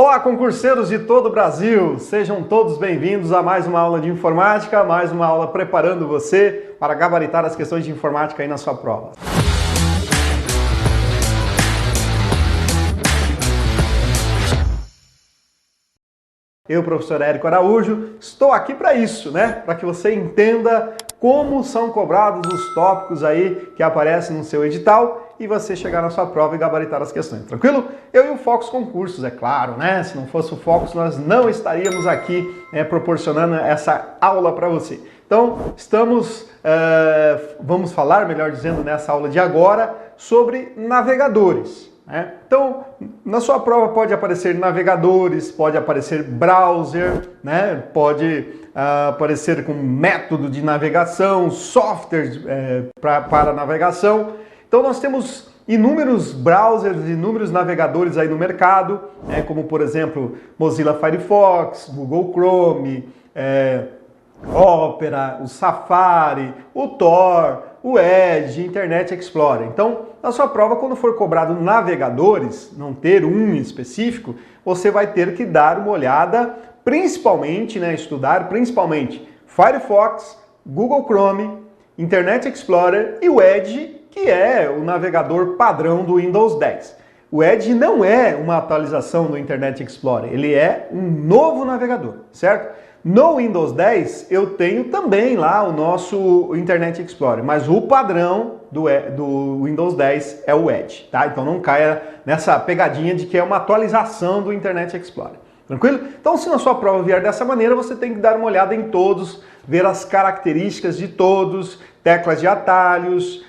Olá, concurseiros de todo o Brasil! Sejam todos bem-vindos a mais uma aula de informática, mais uma aula preparando você para gabaritar as questões de informática aí na sua prova. Eu, professor Érico Araújo, estou aqui para isso, né? Para que você entenda como são cobrados os tópicos aí que aparecem no seu edital e você chegar na sua prova e gabaritar as questões, tranquilo? Eu e o Focus Concursos, é claro, né? Se não fosse o Focus, nós não estaríamos aqui proporcionando essa aula para você. Então, vamos falar, melhor dizendo, nessa aula de agora, sobre navegadores. Então, na sua prova pode aparecer navegadores, pode aparecer browser, né? Pode aparecer com método de navegação, softwares para navegação. Então, nós temos inúmeros browsers, inúmeros navegadores aí no mercado, como, por exemplo, Mozilla Firefox, Google Chrome, Opera, o Safari, o Tor, o Edge, Internet Explorer. Então, na sua prova, quando for cobrado navegadores, não ter um específico, você vai ter que dar uma olhada, principalmente, estudar principalmente Firefox, Google Chrome, Internet Explorer e o Edge, que é o navegador padrão do Windows 10. O Edge não é uma atualização do Internet Explorer, ele é um novo navegador, certo? No Windows 10 eu tenho também lá o nosso Internet Explorer, mas o padrão do Windows 10 é o Edge, tá? Então não caia nessa pegadinha de que é uma atualização do Internet Explorer, tranquilo? Então se na sua prova vier dessa maneira, você tem que dar uma olhada em todos, ver as características de todos, teclas de atalhos,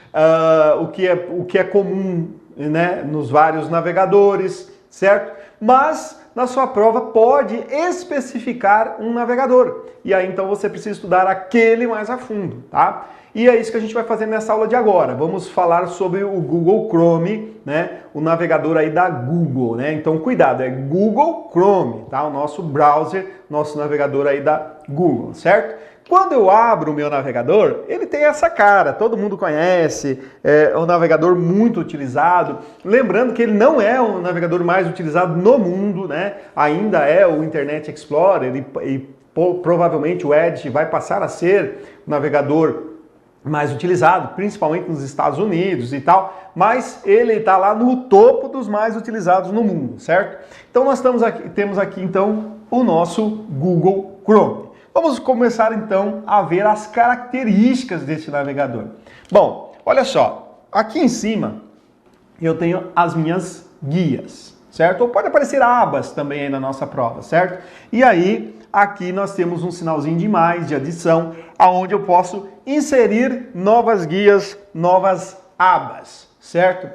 o que é comum, né, nos vários navegadores, certo? Mas na sua prova pode especificar um navegador. E aí então você precisa estudar aquele mais a fundo, tá? E é isso que a gente vai fazer nessa aula de agora. Vamos falar sobre o Google Chrome, né? O navegador aí da Google, né? Então cuidado, é Google Chrome, tá? O nosso browser, nosso navegador aí da Google, certo? Quando eu abro o meu navegador, ele tem essa cara, todo mundo conhece, é um navegador muito utilizado. Lembrando que ele não é o navegador mais utilizado no mundo, né? Ainda é o Internet Explorer e provavelmente o Edge vai passar a ser o navegador mais utilizado, principalmente nos Estados Unidos e tal, mas ele está lá no topo dos mais utilizados no mundo, certo? Então nós temos aqui então o nosso Google Chrome. Vamos começar então a ver as características desse navegador. Bom, olha só, aqui em cima eu tenho as minhas guias, certo? Ou pode aparecer abas também aí na nossa prova, certo? E aí, aqui nós temos um sinalzinho de mais, de adição, aonde eu posso inserir novas guias, novas abas, certo?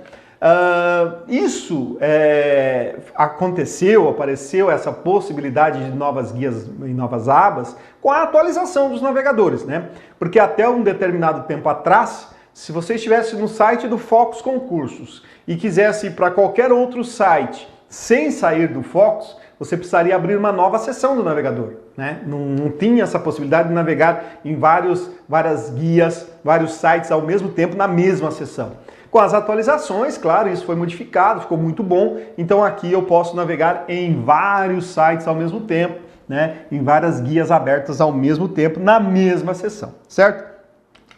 Apareceu essa possibilidade de novas guias e novas abas com a atualização dos navegadores, né? Porque até um determinado tempo atrás, se você estivesse no site do Focus Concursos e quisesse ir para qualquer outro site sem sair do Focus, você precisaria abrir uma nova seção do navegador, né? Não tinha essa possibilidade de navegar em várias guias, vários sites ao mesmo tempo na mesma seção. Com as atualizações, claro, isso foi modificado, ficou muito bom. Então aqui eu posso navegar em vários sites ao mesmo tempo, né? Em várias guias abertas ao mesmo tempo, na mesma sessão, certo?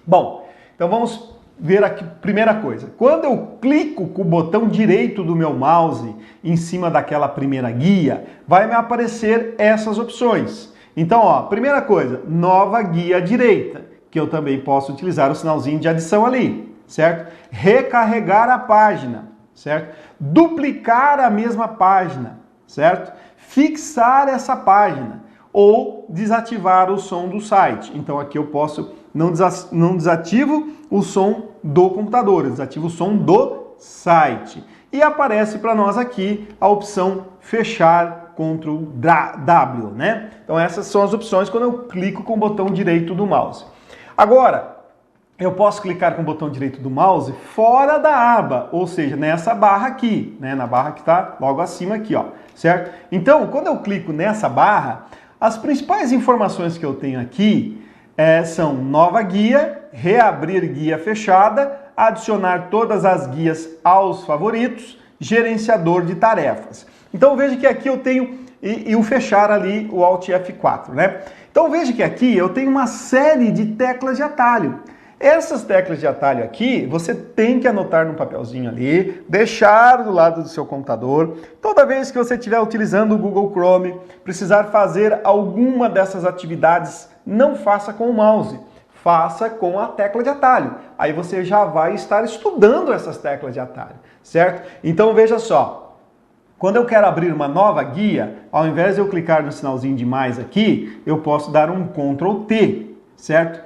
Bom, então vamos ver aqui, primeira coisa. Quando eu clico com o botão direito do meu mouse em cima daquela primeira guia, vai me aparecer essas opções. Então, ó, primeira coisa, nova guia direita, que eu também posso utilizar o sinalzinho de adição ali, certo? Recarregar a página, certo? Duplicar a mesma página, certo? Fixar essa página ou desativar o som do site. Então aqui eu posso, não desativo o som do computador, eu desativo o som do site. E aparece para nós aqui a opção fechar Ctrl W, né? Então essas são as opções quando eu clico com o botão direito do mouse. Agora, eu posso clicar com o botão direito do mouse fora da aba, ou seja, nessa barra aqui, né? Na barra que está logo acima aqui, ó, certo? Então, quando eu clico nessa barra, as principais informações que eu tenho aqui são nova guia, reabrir guia fechada, adicionar todas as guias aos favoritos, gerenciador de tarefas. Então veja que aqui eu tenho, e o fechar ali, o Alt F4, né? Então veja que aqui eu tenho uma série de teclas de atalho. Essas teclas de atalho aqui, você tem que anotar num papelzinho ali, deixar do lado do seu computador. Toda vez que você estiver utilizando o Google Chrome, precisar fazer alguma dessas atividades, não faça com o mouse, faça com a tecla de atalho. Aí você já vai estar estudando essas teclas de atalho, certo? Então veja só, quando eu quero abrir uma nova guia, ao invés de eu clicar no sinalzinho de mais aqui, eu posso dar um Ctrl T, certo?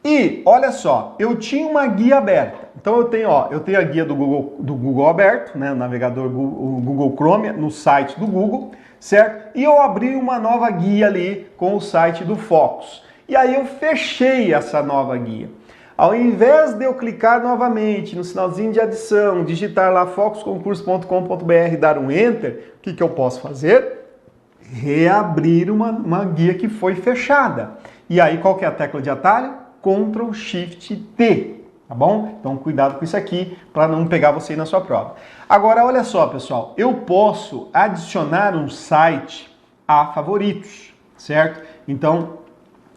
E olha só, eu tinha uma guia aberta. Então eu tenho a guia do Google aberto, né, o navegador o Google Chrome, no site do Google, certo? E eu abri uma nova guia ali com o site do Focus. E aí eu fechei essa nova guia. Ao invés de eu clicar novamente no sinalzinho de adição, digitar lá focusconcurso.com.br e dar um Enter, o que eu posso fazer? Reabrir uma guia que foi fechada. E aí qual que é a tecla de atalho? Ctrl Shift T, tá bom? Então cuidado com isso aqui para não pegar você aí na sua prova. Agora olha só, pessoal, eu posso adicionar um site a favoritos, certo? Então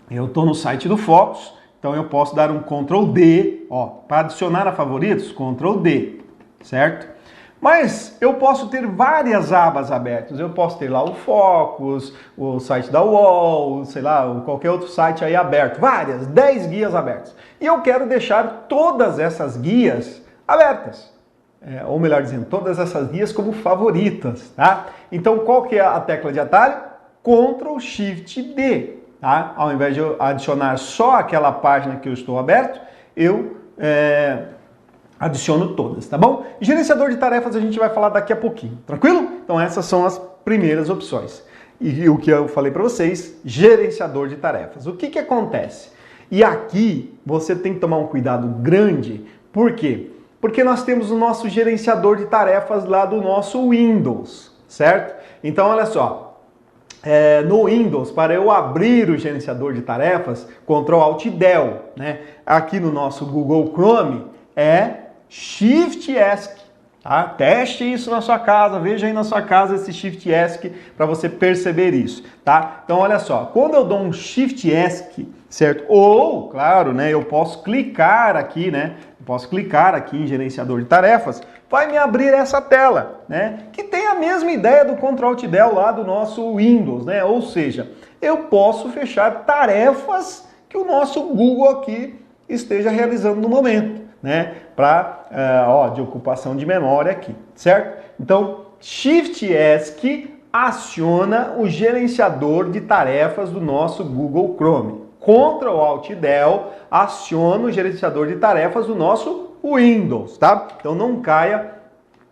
eu estou no site do Focus, então eu posso dar um Ctrl D, ó, para adicionar a favoritos, Ctrl D, certo? Mas eu posso ter várias abas abertas. Eu posso ter lá o Focus, o site da UOL, sei lá, qualquer outro site aí aberto. Várias, 10 guias abertas. E eu quero deixar todas essas guias abertas. Ou melhor dizendo, todas essas guias como favoritas, tá? Então qual que é a tecla de atalho? Ctrl Shift D, tá? Ao invés de eu adicionar só aquela página que eu estou aberto, eu adiciono todas, tá bom? Gerenciador de tarefas a gente vai falar daqui a pouquinho, tranquilo? Então essas são as primeiras opções. E o que eu falei para vocês, gerenciador de tarefas. O que acontece? E aqui você tem que tomar um cuidado grande, por quê? Porque nós temos o nosso gerenciador de tarefas lá do nosso Windows, certo? Então olha só, no Windows, para eu abrir o gerenciador de tarefas, Ctrl Alt Del, né? Aqui no nosso Google Chrome é Shift ESC, tá? Teste isso na sua casa, veja aí na sua casa esse Shift ESC para você perceber isso, tá? Então olha só, quando eu dou um Shift ESC, certo? Ou, claro, né, eu posso clicar aqui, né? Eu posso clicar aqui em gerenciador de tarefas, vai me abrir essa tela, né? Que tem a mesma ideia do Ctrl Alt Del lá do nosso Windows, né? Ou seja, eu posso fechar tarefas que o nosso Google aqui esteja realizando no momento, né? De ocupação de memória aqui, certo? Então, Shift ESC aciona o gerenciador de tarefas do nosso Google Chrome. Ctrl Alt Del aciona o gerenciador de tarefas do nosso Windows, tá? Então não caia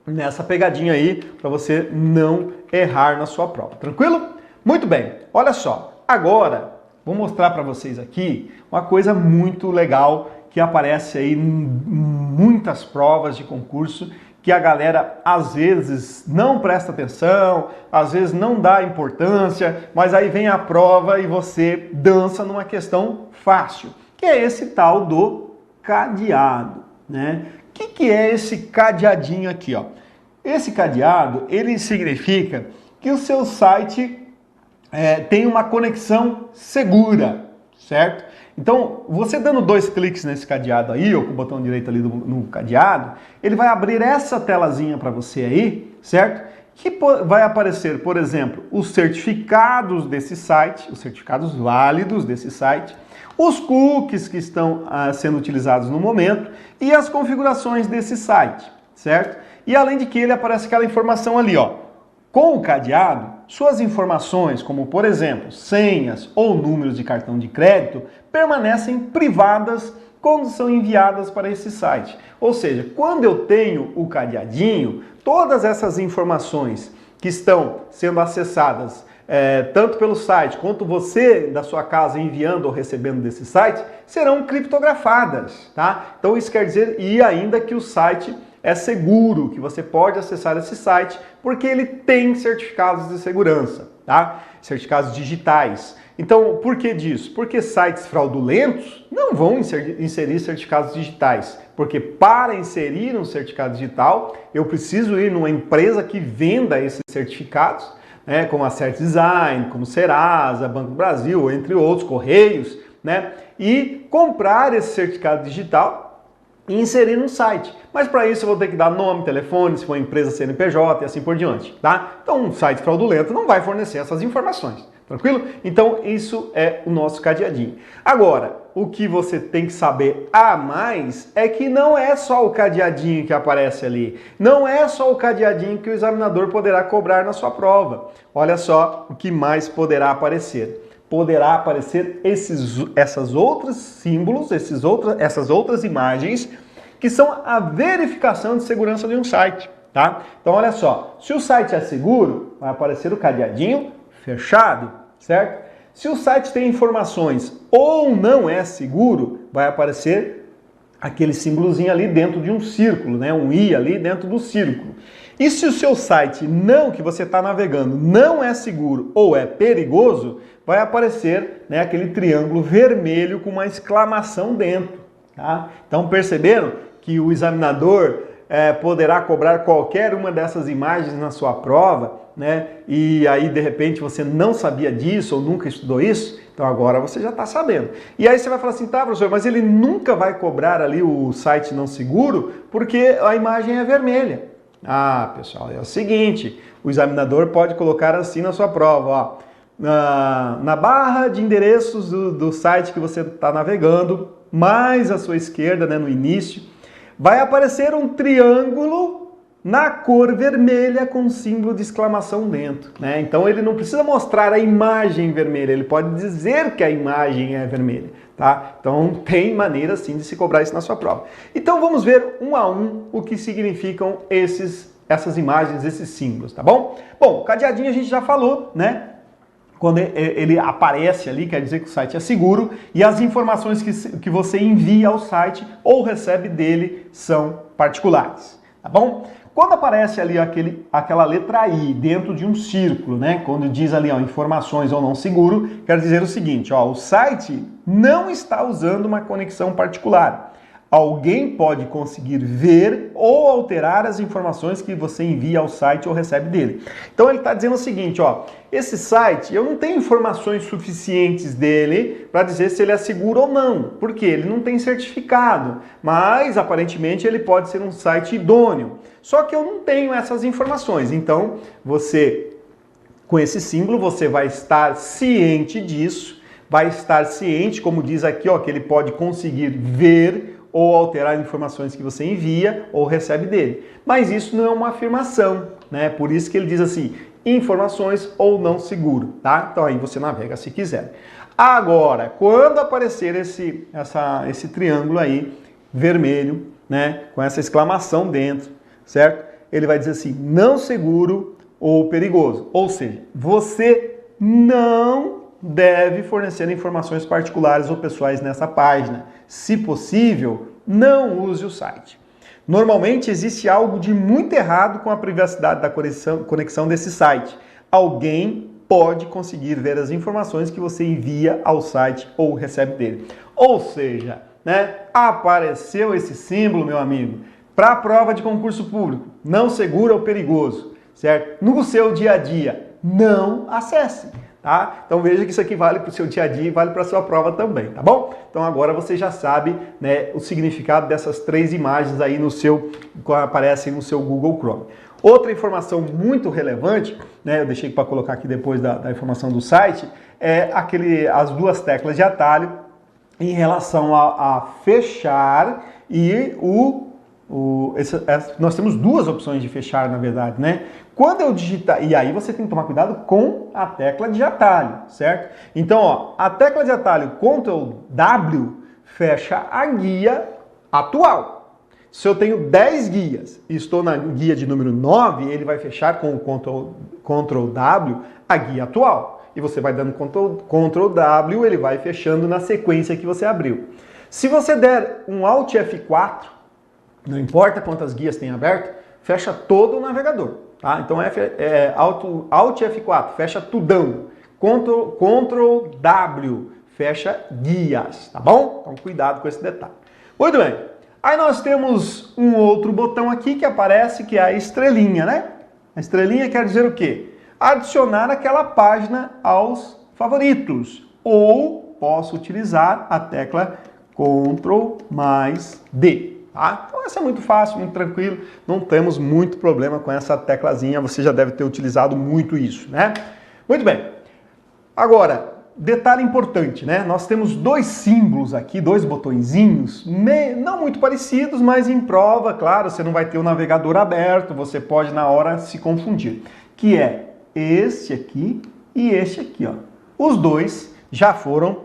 nessa pegadinha aí para você não errar na sua prova, tranquilo? Muito bem, olha só, agora vou mostrar para vocês aqui uma coisa muito legal que aparece aí em muitas provas de concurso, que a galera às vezes não presta atenção, às vezes não dá importância, mas aí vem a prova e você dança numa questão fácil, que é esse tal do cadeado, né? O que é esse cadeadinho aqui, ó? Esse cadeado, ele significa que o seu site tem uma conexão segura, certo? Então, você dando 2 cliques nesse cadeado aí, ou com o botão direito ali no cadeado, ele vai abrir essa telazinha para você aí, certo? Que vai aparecer, por exemplo, os certificados desse site, os certificados válidos desse site, os cookies que estão sendo utilizados no momento e as configurações desse site, certo? E além de que ele aparece aquela informação ali, ó. Com o cadeado, suas informações, como por exemplo, senhas ou números de cartão de crédito, permanecem privadas quando são enviadas para esse site. Ou seja, quando eu tenho o cadeadinho, todas essas informações que estão sendo acessadas tanto pelo site quanto você da sua casa enviando ou recebendo desse site, serão criptografadas, tá? Então isso quer dizer, e ainda que o site é seguro, que você pode acessar esse site, porque ele tem certificados de segurança, tá? Certificados digitais. Então, por que disso? Porque sites fraudulentos não vão inserir certificados digitais, porque para inserir um certificado digital, eu preciso ir numa empresa que venda esses certificados, né, como a CertDesign, como Serasa, Banco do Brasil, entre outros, Correios, né, e comprar esse certificado digital e inserir no site. Mas para isso eu vou ter que dar nome, telefone, se for uma empresa CNPJ e assim por diante, tá? Então um site fraudulento não vai fornecer essas informações. Tranquilo? Então isso é o nosso cadeadinho. Agora, o que você tem que saber a mais é que não é só o cadeadinho que aparece ali. Não é só o cadeadinho que o examinador poderá cobrar na sua prova. Olha só o que mais poderá aparecer. Poderá aparecer essas outros símbolos, essas outras imagens que são a verificação de segurança de um site, tá? Então olha só, se o site é seguro, vai aparecer o cadeadinho fechado, certo? Se o site tem informações ou não é seguro, vai aparecer aquele símbolozinho ali dentro de um círculo, né? Um i ali dentro do círculo. E se o seu site que você está navegando não é seguro ou é perigoso, vai aparecer, né, aquele triângulo vermelho com uma exclamação dentro, tá? Então perceberam que o examinador poderá cobrar qualquer uma dessas imagens na sua prova, né? E aí de repente você não sabia disso ou nunca estudou isso, então agora você já está sabendo. E aí você vai falar assim, tá, professor, mas ele nunca vai cobrar ali o site não seguro porque a imagem é vermelha. Ah, pessoal, é o seguinte, o examinador pode colocar assim na sua prova, ó, na barra de endereços do site que você está navegando, mais à sua esquerda, né, no início, vai aparecer um triângulo na cor vermelha com símbolo de exclamação dentro, né? Então ele não precisa mostrar a imagem vermelha, ele pode dizer que a imagem é vermelha, tá? Então tem maneira sim de se cobrar isso na sua prova. Então vamos ver um a um o que significam essas imagens, esses símbolos, tá bom? Bom, cadeadinho a gente já falou, né? Quando ele aparece ali, quer dizer que o site é seguro e as informações que você envia ao site ou recebe dele são particulares, tá bom? Quando aparece ali aquela letra I dentro de um círculo, né? Quando diz ali, ó, informações ou não seguro, quer dizer o seguinte, ó, o site não está usando uma conexão particular. Alguém pode conseguir ver ou alterar as informações que você envia ao site ou recebe dele. Então ele está dizendo o seguinte, ó, esse site, eu não tenho informações suficientes dele para dizer se ele é seguro ou não, porque ele não tem certificado, mas aparentemente ele pode ser um site idôneo. Só que eu não tenho essas informações, então com esse símbolo, você vai estar ciente disso, vai estar ciente, como diz aqui, ó, que ele pode conseguir ver ou alterar informações que você envia ou recebe dele. Mas isso não é uma afirmação, né? Por isso que ele diz assim, informações ou não seguro, tá? Então aí você navega se quiser. Agora, quando aparecer esse triângulo aí, vermelho, né? Com essa exclamação dentro, certo? Ele vai dizer assim, não seguro ou perigoso. Ou seja, você não deve fornecer informações particulares ou pessoais nessa página. Se possível, não use o site. Normalmente existe algo de muito errado com a privacidade da conexão desse site. Alguém pode conseguir ver as informações que você envia ao site ou recebe dele. Ou seja, né, apareceu esse símbolo, meu amigo, para a prova de concurso público, não seguro ou perigoso, certo? No seu dia a dia, não acesse. Tá? Então veja que isso aqui vale para o seu dia a dia e vale para a sua prova também, tá bom? Então agora você já sabe, né, o significado dessas três imagens aí que aparecem no seu Google Chrome. Outra informação muito relevante, né, eu deixei para colocar aqui depois da informação do site, é as duas teclas de atalho em relação a fechar e nós temos duas opções de fechar, na verdade, né? Quando eu digitar, e aí você tem que tomar cuidado com a tecla de atalho, certo? Então, ó, a tecla de atalho Ctrl W fecha a guia atual. Se eu tenho 10 guias e estou na guia de número 9, ele vai fechar com o Ctrl W a guia atual. E você vai dando Ctrl W, ele vai fechando na sequência que você abriu. Se você der um Alt F4, não importa quantas guias tem aberto, fecha todo o navegador, tá? Então Alt F4, fecha tudão. Ctrl W, fecha guias, tá bom? Então cuidado com esse detalhe. Muito bem. Aí nós temos um outro botão aqui que aparece, que é a estrelinha, né? A estrelinha quer dizer o quê? Adicionar aquela página aos favoritos. Ou posso utilizar a tecla Ctrl mais D. Tá? Então essa é muito fácil, muito tranquilo, não temos muito problema com essa teclazinha, você já deve ter utilizado muito isso, né? Muito bem. Agora, detalhe importante, né? Nós temos dois símbolos aqui, dois botõezinhos, não muito parecidos, mas em prova, claro, você não vai ter o navegador aberto, você pode na hora se confundir, que é este aqui e este aqui, ó. Os dois já foram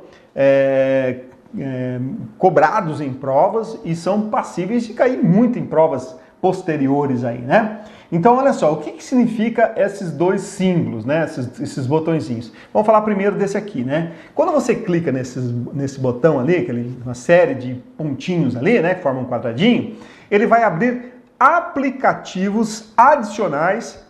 cobrados em provas e são passíveis de cair muito em provas posteriores aí, né? Então, olha só, o que significa esses dois símbolos, né? Esses botõezinhos. Vamos falar primeiro desse aqui, né? Quando você clica nesse botão ali, uma série de pontinhos ali, né? Que formam um quadradinho, ele vai abrir aplicativos adicionais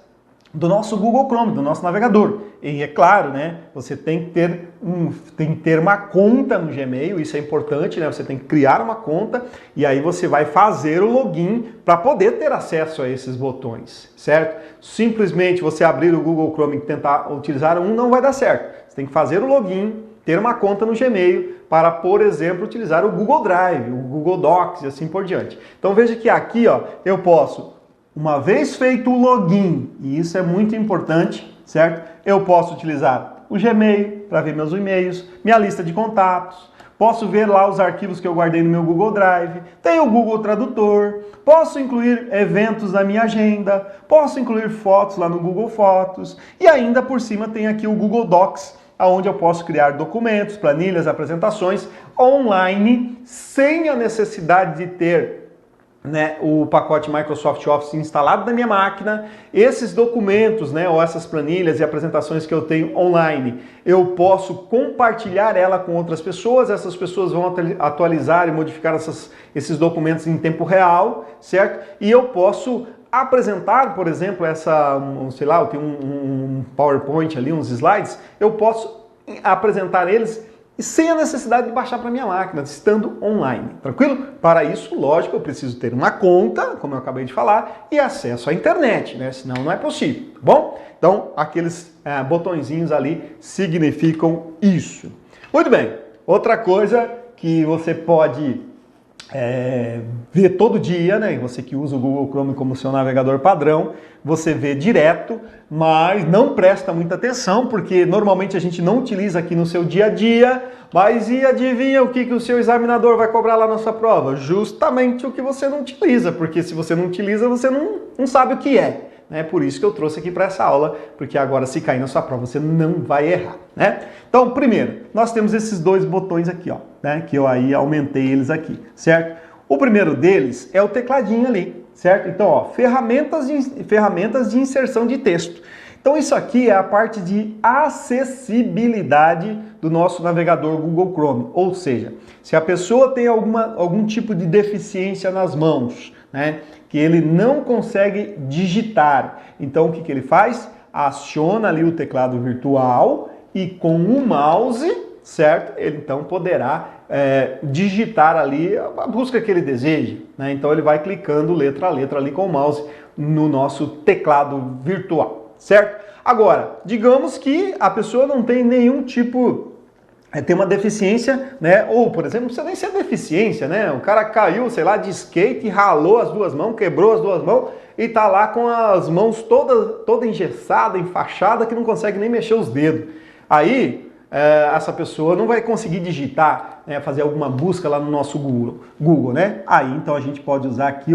do nosso Google Chrome, do nosso navegador. E é claro, né, você tem que ter uma conta no Gmail, isso é importante, né? Você tem que criar uma conta e aí você vai fazer o login para poder ter acesso a esses botões, certo? Simplesmente você abrir o Google Chrome e tentar utilizar um não vai dar certo. Você tem que fazer o login, ter uma conta no Gmail para, por exemplo, utilizar o Google Drive, o Google Docs e assim por diante. Então veja que aqui, ó, eu posso, uma vez feito o login, e isso é muito importante, certo? Eu posso utilizar o Gmail para ver meus e-mails, minha lista de contatos, posso ver lá os arquivos que eu guardei no meu Google Drive, tem o Google Tradutor, posso incluir eventos na minha agenda, posso incluir fotos lá no Google Fotos, e ainda por cima tem aqui o Google Docs, onde eu posso criar documentos, planilhas, apresentações online, sem a necessidade de ter, né, o pacote Microsoft Office instalado na minha máquina. Esses documentos, né, ou essas planilhas e apresentações que eu tenho online, eu posso compartilhar ela com outras pessoas, essas pessoas vão atualizar e modificar esses documentos em tempo real, certo? E eu posso apresentar, por exemplo, sei lá, eu tenho um PowerPoint ali, uns slides, eu posso apresentar eles sem a necessidade de baixar para minha máquina, estando online, tranquilo? Para isso, lógico, eu preciso ter uma conta, como eu acabei de falar, e acesso à internet, né? Senão não é possível, tá bom? Então, aqueles botõezinhos ali significam isso. Muito bem, outra coisa que você pode ver todo dia, né? Você que usa o Google Chrome como seu navegador padrão, você vê direto, mas não presta muita atenção, porque normalmente a gente não utiliza aqui no seu dia a dia, mas e adivinha o que o seu examinador vai cobrar lá na sua prova? Justamente o que você não utiliza, porque se você não utiliza, você não sabe o que é. É por isso que eu trouxe aqui para essa aula, porque agora se cair na sua prova você não vai errar, né? Então, primeiro, nós temos esses dois botões aqui, ó, né? Que eu aí aumentei eles aqui, certo? O primeiro deles é o tecladinho ali, certo? Então, ó, ferramentas de inserção de texto. Então, isso aqui é a parte de acessibilidade do nosso navegador Google Chrome, ou seja, se a pessoa tem algum tipo de deficiência nas mãos, né, que ele não consegue digitar. Então o que ele faz? Aciona ali o teclado virtual e com o mouse, certo? Ele então poderá digitar ali a busca que ele deseja, né? Então ele vai clicando letra a letra ali com o mouse no nosso teclado virtual, certo? Agora, digamos que a pessoa não tem nenhum tipo tem uma deficiência, né? Ou, por exemplo, não precisa nem ser deficiência, né? O cara caiu, sei lá, de skate, ralou as duas mãos, quebrou as duas mãos e tá lá com as mãos toda engessada, enfaixada, que não consegue nem mexer os dedos. Aí, essa pessoa não vai conseguir digitar, né, fazer alguma busca lá no nosso Google, né? Aí, então, a gente pode usar aqui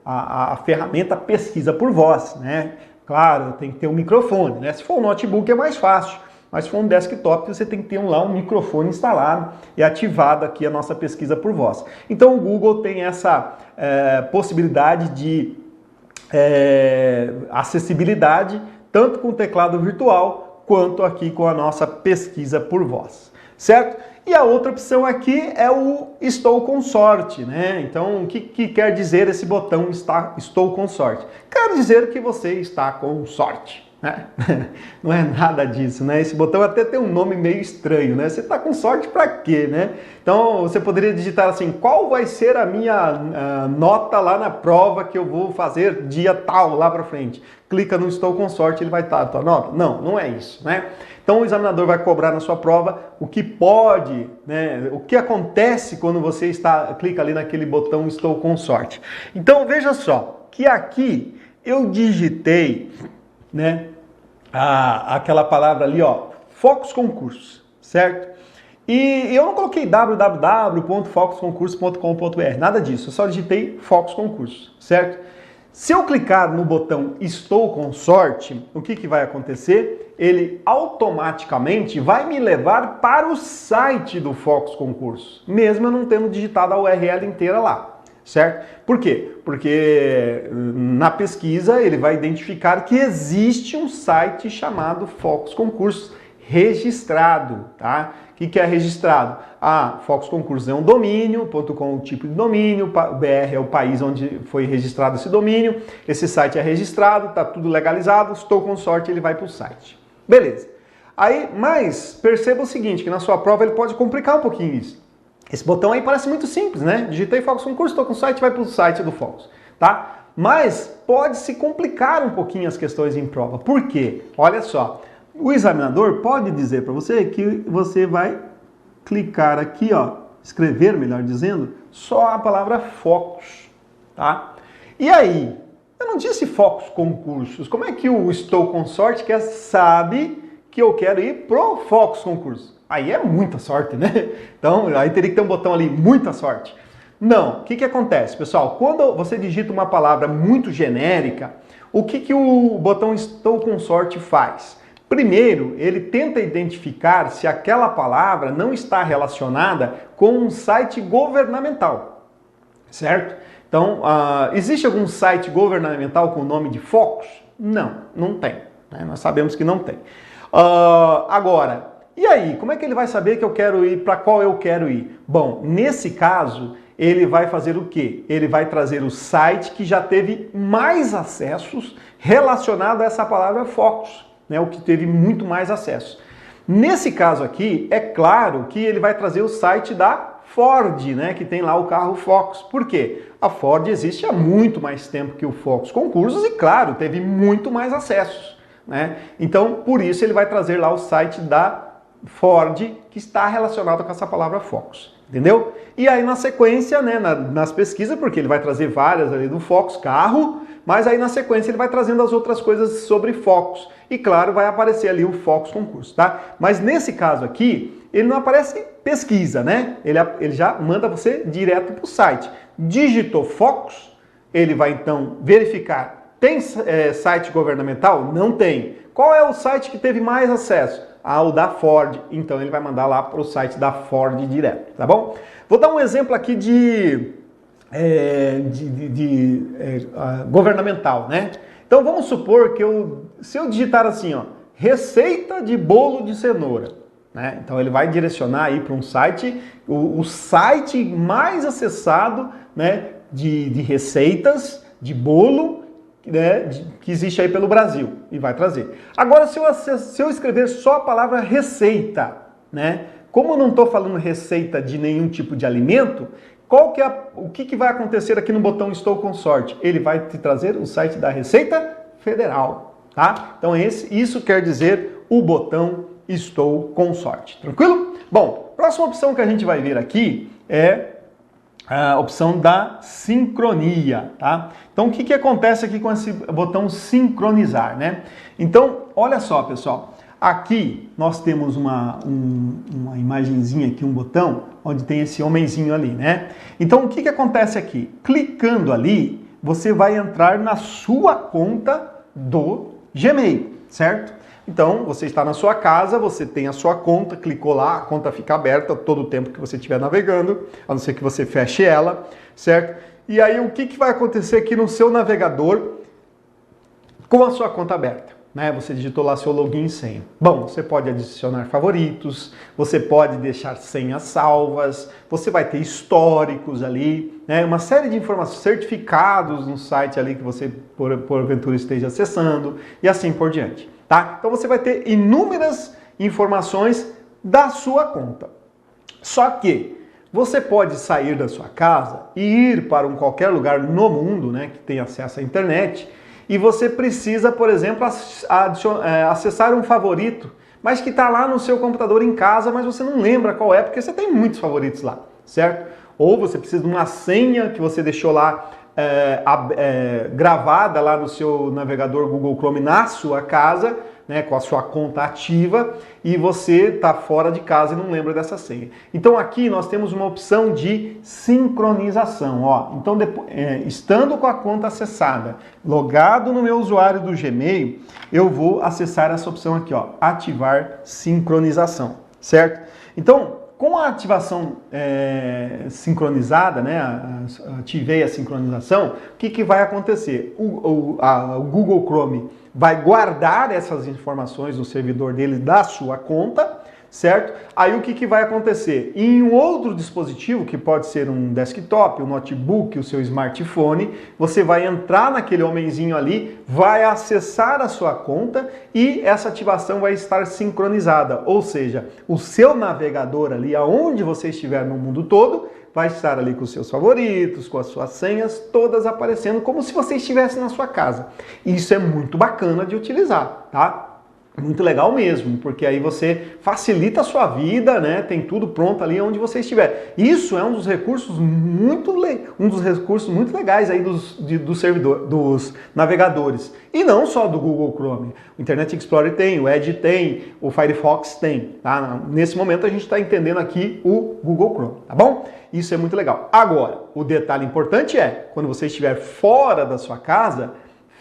a ferramenta pesquisa por voz, né? Claro, tem que ter um microfone, né? Se for um notebook é mais fácil. Mas se for um desktop, você tem que ter lá um microfone instalado e ativado aqui a nossa pesquisa por voz. Então o Google tem essa possibilidade de acessibilidade, tanto com o teclado virtual, quanto aqui com a nossa pesquisa por voz, certo? E a outra opção aqui é o Estou com sorte, né? Então, o que quer dizer esse botão Estou com sorte? Quer dizer que você está com sorte, né? Não é nada disso, né? Esse botão até tem um nome meio estranho, né? Você está com sorte para quê, né? Então, você poderia digitar assim, qual vai ser a minha nota lá na prova que eu vou fazer dia tal, lá para frente? Clica no Estou com sorte, ele vai estar a tua nota? Não, não é isso, né? Então o examinador vai cobrar na sua prova o que pode, né, o que acontece quando você clica ali naquele botão Estou com sorte. Então veja só, que aqui eu digitei, né, aquela palavra ali, ó, Focus Concursos, certo? E eu não coloquei www.focusconcurso.com.br, nada disso, eu só digitei Focus Concursos, certo? Se eu clicar no botão Estou com sorte, o que vai acontecer? Ele automaticamente vai me levar para o site do Focus Concurso, mesmo eu não tendo digitado a URL inteira lá, certo? Por quê? Porque na pesquisa ele vai identificar que existe um site chamado Focus Concursos registrado, tá? O que é registrado? Focus Concursos é um domínio, .com é o tipo de domínio, BR é o país onde foi registrado esse domínio, esse site é registrado, tá tudo legalizado, estou com sorte, ele vai para o site. Beleza. Aí, mas perceba o seguinte, que na sua prova ele pode complicar um pouquinho isso. Esse botão aí parece muito simples, né? Digitei Focus Concursos, estou com o site, vai para o site do Focus, tá? Mas pode se complicar um pouquinho as questões em prova. Por quê? Olha só. O examinador pode dizer para você que você vai clicar aqui, ó, escrever, melhor dizendo, só a palavra Focus, tá? E aí, eu não disse Focus Concursos, como é que o Estou com sorte sabe que eu quero ir pro Focus Concursos? Aí é muita sorte, né? Então, aí teria que ter um botão ali, muita sorte. Não, o que acontece, pessoal? Quando você digita uma palavra muito genérica, o que o botão Estou com sorte faz? Primeiro, ele tenta identificar se aquela palavra não está relacionada com um site governamental, certo? Então, existe algum site governamental com o nome de Focus? Não, não tem, né? Nós sabemos que não tem. Agora, e aí, como é que ele vai saber que eu quero ir, para qual eu quero ir? Bom, nesse caso, ele vai fazer o quê? Ele vai trazer o site que já teve mais acessos relacionado a essa palavra Focus, né, o que teve muito mais acesso. Nesse caso aqui, é claro que ele vai trazer o site da Ford, né, que tem lá o carro Focus. Por quê? A Ford existe há muito mais tempo que o Focus Concursos e, claro, teve muito mais acessos, né? Então, por isso ele vai trazer lá o site da Ford, que está relacionado com essa palavra Focus. Entendeu? E aí na sequência, né, nas pesquisas, porque ele vai trazer várias ali do Focus, carro, mas aí na sequência ele vai trazendo as outras coisas sobre Focus. E claro, vai aparecer ali o Focus Concurso, tá? Mas nesse caso aqui, ele não aparece pesquisa, né? Ele já manda você direto para o site. Digitou Focus, ele vai então verificar, tem site governamental? Não tem. Qual é o site que teve mais acesso? O da Ford, então ele vai mandar lá para o site da Ford direto, tá bom? Vou dar um exemplo aqui de governamental, né? Então vamos supor que se eu digitar assim, ó, receita de bolo de cenoura, né? Então ele vai direcionar aí para um site, o site mais acessado, né, de receitas de bolo, né, que existe aí pelo Brasil, e vai trazer. Agora, se eu escrever só a palavra receita, né, como eu não estou falando receita de nenhum tipo de alimento, o que vai acontecer aqui no botão Estou com sorte? Ele vai te trazer o site da Receita Federal, tá? Então isso quer dizer o botão Estou com sorte, tranquilo? Bom, próxima opção que a gente vai ver aqui é a opção da sincronia, tá? Então, o que acontece aqui com esse botão sincronizar, né? Então, olha só, pessoal. Aqui nós temos uma imagenzinha aqui, um botão, onde tem esse homenzinho ali, né? Então, o que acontece aqui? Clicando ali, você vai entrar na sua conta do Gmail, certo? Então, você está na sua casa, você tem a sua conta, clicou lá, a conta fica aberta todo o tempo que você estiver navegando, a não ser que você feche ela, certo? E aí, o que vai acontecer aqui no seu navegador com a sua conta aberta? né? Você digitou lá seu login e senha. Bom, você pode adicionar favoritos, você pode deixar senhas salvas, você vai ter históricos ali, né? Uma série de informações, certificados no site ali que você porventura esteja acessando e assim por diante, tá? Então você vai ter inúmeras informações da sua conta. Só que você pode sair da sua casa e ir para qualquer lugar no mundo, né, que tem acesso à internet, e você precisa, por exemplo, acessar um favorito, mas que está lá no seu computador em casa, mas você não lembra qual é, porque você tem muitos favoritos lá, certo? Ou você precisa de uma senha que você deixou lá gravada lá no seu navegador Google Chrome na sua casa, né, com a sua conta ativa, e você está fora de casa e não lembra dessa senha. Então aqui nós temos uma opção de sincronização. Ó. Então, estando com a conta acessada, logado no meu usuário do Gmail, eu vou acessar essa opção aqui, ó, ativar sincronização, certo? Então, com a ativação sincronizada, né, ativei a sincronização, o que vai acontecer? O Google Chrome vai guardar essas informações no servidor dele da sua conta, certo? Aí o que vai acontecer? Em um outro dispositivo, que pode ser um desktop, um notebook, o seu smartphone, você vai entrar naquele homenzinho ali, vai acessar a sua conta e essa ativação vai estar sincronizada, ou seja, o seu navegador ali, aonde você estiver no mundo todo, vai estar ali com os seus favoritos, com as suas senhas, todas aparecendo como se você estivesse na sua casa. Isso é muito bacana de utilizar, tá? Muito legal mesmo, porque aí você facilita a sua vida, né? Tem tudo pronto ali onde você estiver. Isso é um dos recursos muito legais aí dos navegadores. E não só do Google Chrome. O Internet Explorer tem, o Edge tem, o Firefox tem. Tá? Nesse momento a gente está entendendo aqui o Google Chrome, tá bom? Isso é muito legal. Agora, o detalhe importante é, quando você estiver fora da sua casa,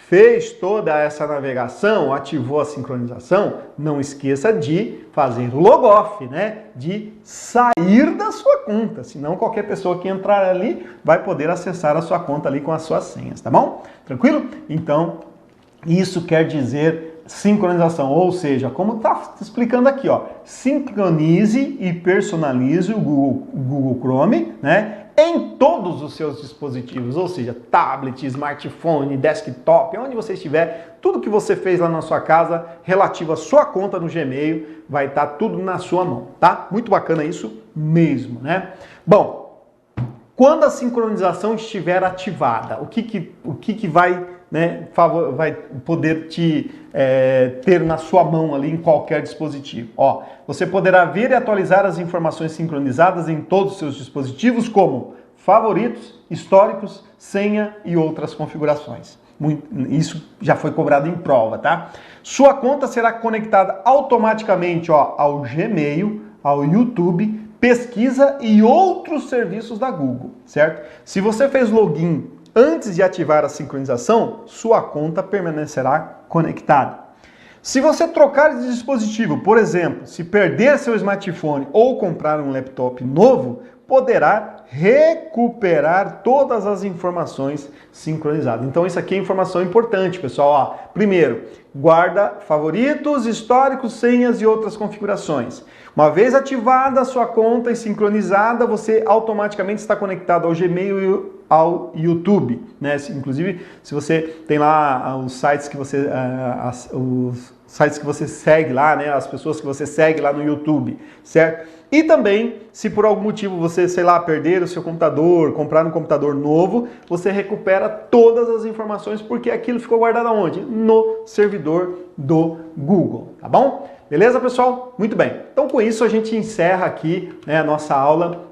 fez toda essa navegação, ativou a sincronização, não esqueça de fazer o logoff, né? De sair da sua conta, senão qualquer pessoa que entrar ali vai poder acessar a sua conta ali com as suas senhas, tá bom? Tranquilo? Então, isso quer dizer sincronização, ou seja, como está explicando aqui, ó, sincronize e personalize o Google Chrome, né? Em todos os seus dispositivos, ou seja, tablet, smartphone, desktop, onde você estiver, tudo que você fez lá na sua casa relativo à sua conta no Gmail, vai estar tudo na sua mão, tá? Muito bacana isso mesmo, né? Bom, quando a sincronização estiver ativada, o que vai, né, vai poder ter na sua mão ali em qualquer dispositivo? Ó, você poderá ver e atualizar as informações sincronizadas em todos os seus dispositivos, como favoritos, históricos, senha e outras configurações. Isso já foi cobrado em prova, tá? Sua conta será conectada automaticamente, ó, ao Gmail, ao YouTube, pesquisa e outros serviços da Google, certo? Se você fez login antes de ativar a sincronização, sua conta permanecerá conectada. Se você trocar de dispositivo, por exemplo, se perder seu smartphone ou comprar um laptop novo, poderá recuperar todas as informações sincronizadas. Então isso aqui é informação importante, pessoal. Ó, primeiro, guarda favoritos, históricos, senhas e outras configurações. Uma vez ativada a sua conta e sincronizada, você automaticamente está conectado ao Gmail e ao YouTube, né? Inclusive, se você tem lá os sites que você segue lá, né? As pessoas que você segue lá no YouTube, certo? E também, se por algum motivo você, sei lá, perder o seu computador, comprar um computador novo, você recupera todas as informações porque aquilo ficou guardado aonde? No servidor do Google, tá bom? Beleza, pessoal? Muito bem. Então, com isso, a gente encerra aqui, né, a nossa aula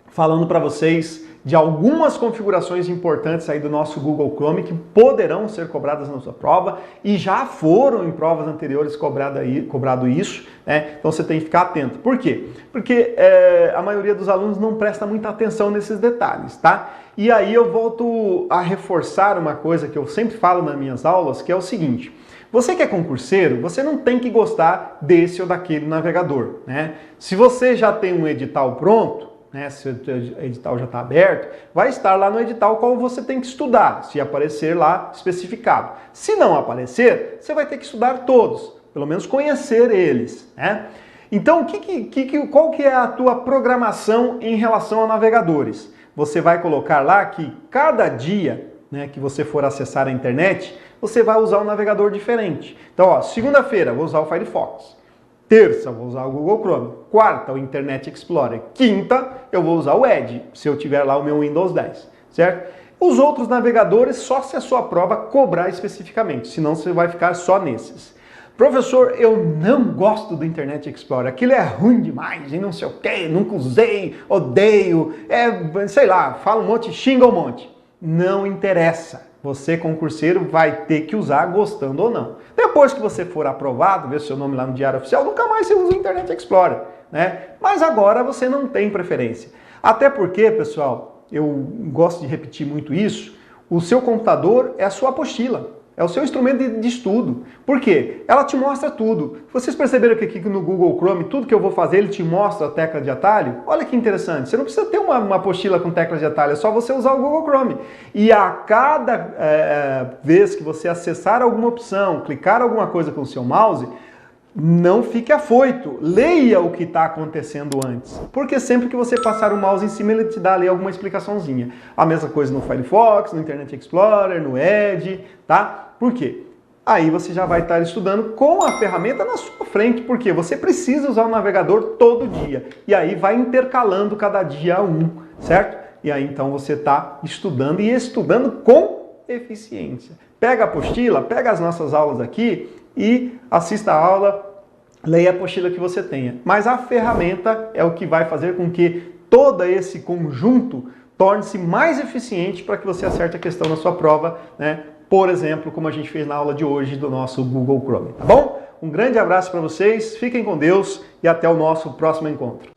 falando para vocês de algumas configurações importantes aí do nosso Google Chrome que poderão ser cobradas na sua prova e já foram em provas anteriores cobrado isso, né? Então você tem que ficar atento. Por quê? Porque a maioria dos alunos não presta muita atenção nesses detalhes, tá? E aí eu volto a reforçar uma coisa que eu sempre falo nas minhas aulas, que é o seguinte: você que é concurseiro, você não tem que gostar desse ou daquele navegador, né? Se você já tem um edital pronto, né, se o edital já está aberto, vai estar lá no edital qual você tem que estudar, se aparecer lá especificado. Se não aparecer, você vai ter que estudar todos, pelo menos conhecer eles, né? Então, qual que é a tua programação em relação a navegadores? Você vai colocar lá que cada dia, né, que você for acessar a internet, você vai usar um navegador diferente. Então, ó, segunda-feira vou usar o Firefox. Terça vou usar o Google Chrome. Quarta, o Internet Explorer. Quinta, eu vou usar o Edge, se eu tiver lá o meu Windows 10, certo? Os outros navegadores, só se a sua prova cobrar especificamente, senão você vai ficar só nesses. Professor, eu não gosto do Internet Explorer, aquilo é ruim demais, e não sei o que, nunca usei, odeio, sei lá, fala um monte, xinga um monte. Não interessa, você concurseiro vai ter que usar gostando ou não. Depois que você for aprovado, ver seu nome lá no Diário Oficial, nunca mais você usa o Internet Explorer, né? Mas agora você não tem preferência. Até porque, pessoal, eu gosto de repetir muito isso, o seu computador é a sua apostila. É o seu instrumento de estudo. Por quê? Ela te mostra tudo. Vocês perceberam que aqui no Google Chrome, tudo que eu vou fazer, ele te mostra a tecla de atalho? Olha que interessante. Você não precisa ter uma apostila com tecla de atalho, é só você usar o Google Chrome. E a cada vez que você acessar alguma opção, clicar alguma coisa com o seu mouse, não fique afoito, leia o que está acontecendo antes, porque sempre que você passar o mouse em cima, ele te dá ali alguma explicaçãozinha. A mesma coisa no Firefox, no Internet Explorer, no Edge, tá? Por quê? Aí você já vai estar estudando com a ferramenta na sua frente, porque você precisa usar o navegador todo dia, e aí vai intercalando cada dia um, certo? E aí então você está estudando e estudando com eficiência. Pega a apostila, pega as nossas aulas aqui, e assista a aula, leia a apostila que você tenha. Mas a ferramenta é o que vai fazer com que todo esse conjunto torne-se mais eficiente para que você acerte a questão na sua prova, né? Por exemplo, como a gente fez na aula de hoje do nosso Google Chrome, tá bom? Um grande abraço para vocês, fiquem com Deus e até o nosso próximo encontro.